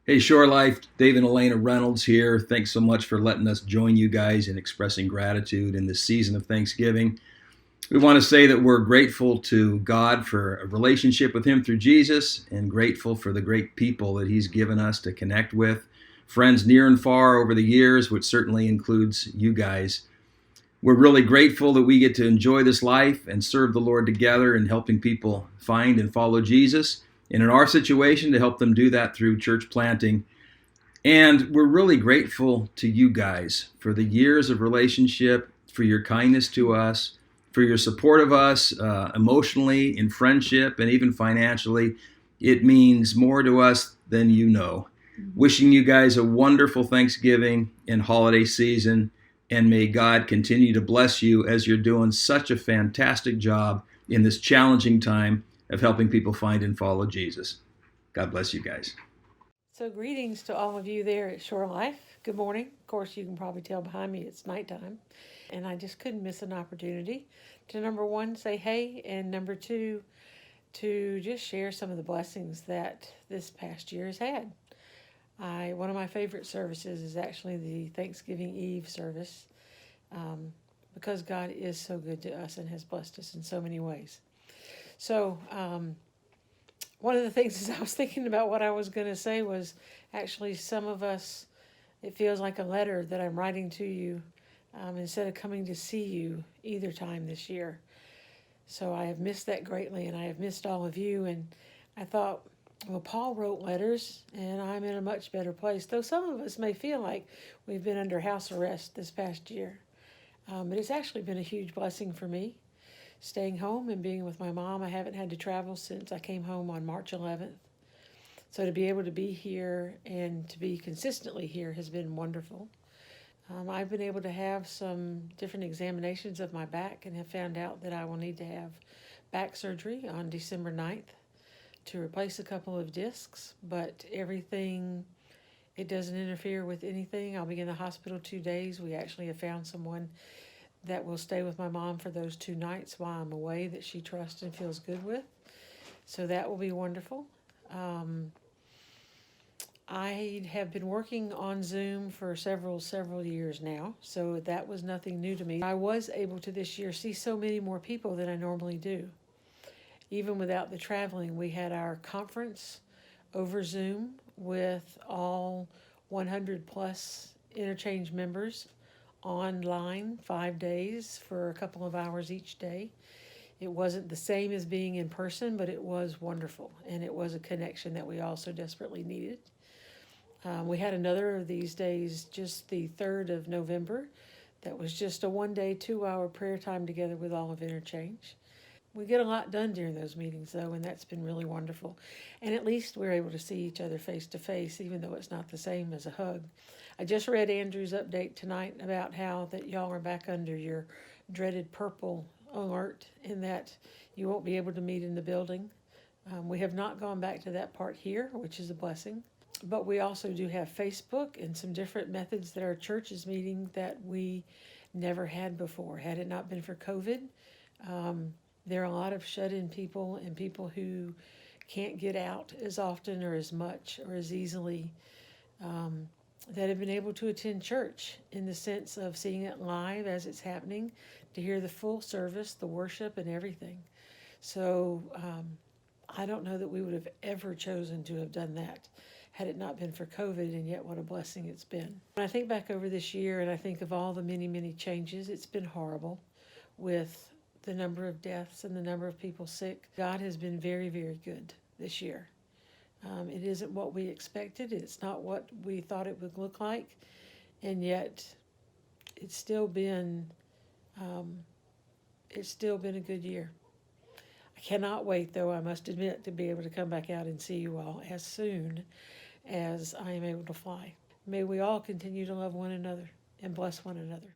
Hey, Shore Life, Dave and Elena Reynolds here. Thanks so much for letting us join you guys in expressing gratitude in this season of Thanksgiving. We want to say that we're grateful to God for a relationship with Him through Jesus and grateful for the great people that He's given us to connect with, friends near and far over the years, which certainly includes you guys. We're really grateful that we get to enjoy this life and serve the Lord together in helping people find and follow Jesus. And in our situation, to help them do that through church planting. And we're really grateful to you guys for the years of relationship, for your kindness to us, for your support of us emotionally, in friendship, and even financially. It means more to us than you know. Wishing you guys a wonderful Thanksgiving and holiday season, and may God continue to bless you as you're doing such a fantastic job in this challenging time of helping people find and follow Jesus. God bless you guys. So, greetings to all of you there at Shore Life. Good morning. Of course, you can probably tell behind me it's nighttime. And I just couldn't miss an opportunity to number one, say hey, and number two, to just share some of the blessings that this past year has had. One of my favorite services is actually the Thanksgiving Eve service because God is so good to us and has blessed us in so many ways. So, one of the things as I was thinking about what I was going to say was actually some of us, it feels like a letter that I'm writing to you instead of coming to see you either time this year. So I have missed that greatly, and I have missed all of you. And I thought, well, Paul wrote letters, and I'm in a much better place. Though some of us may feel like we've been under house arrest this past year. But it's actually been a huge blessing for me staying home and being with my mom. I haven't had to travel since I came home on March 11th. So to be able to be here and to be consistently here has been wonderful. I've been able to have some different examinations of my back and have found out that I will need to have back surgery on December 9th to replace a couple of discs, but everything, it doesn't interfere with anything. I'll be in the hospital 2 days. We actually have found someone that will stay with my mom for those 2 nights while I'm away that she trusts and feels good with. So that will be wonderful. I have been working on Zoom for several years now, so that was nothing new to me. I was able to this year see so many more people than I normally do. Even without the traveling, we had our conference over Zoom with all 100 plus interchange members online 5 days for a couple of hours each day. It wasn't the same as being in person, but it was wonderful, and it was a connection that we all so desperately needed. We had another of these days, just the 3rd of November, that was just a 1 day, 2 hour prayer time together with all of Interchange. We get a lot done during those meetings, though, and that's been really wonderful. And at least we're able to see each other face to face, even though it's not the same as a hug. I just read Andrew's update tonight about how that y'all are back under your dreaded purple alert in that you won't be able to meet in the building. We have not gone back to that part here, which is a blessing. But we also do have Facebook and some different methods that our church is meeting that we never had before. Had it not been for COVID, there are a lot of shut-in people and people who can't get out as often or as much or as easily that have been able to attend church in the sense of seeing it live as it's happening, to hear the full service, the worship, and everything. So I don't know that we would have ever chosen to have done that had it not been for COVID, and yet what a blessing it's been. When I think back over this year and I think of all the many changes, it's been horrible with the number of deaths and the number of people sick. God has been very good this year. It isn't what we expected. It's not what we thought it would look like, and yet it's still been a good year. I cannot wait, though, I must admit, to be able to come back out and see you all as soon as I am able to fly. May we all continue to love one another and bless one another.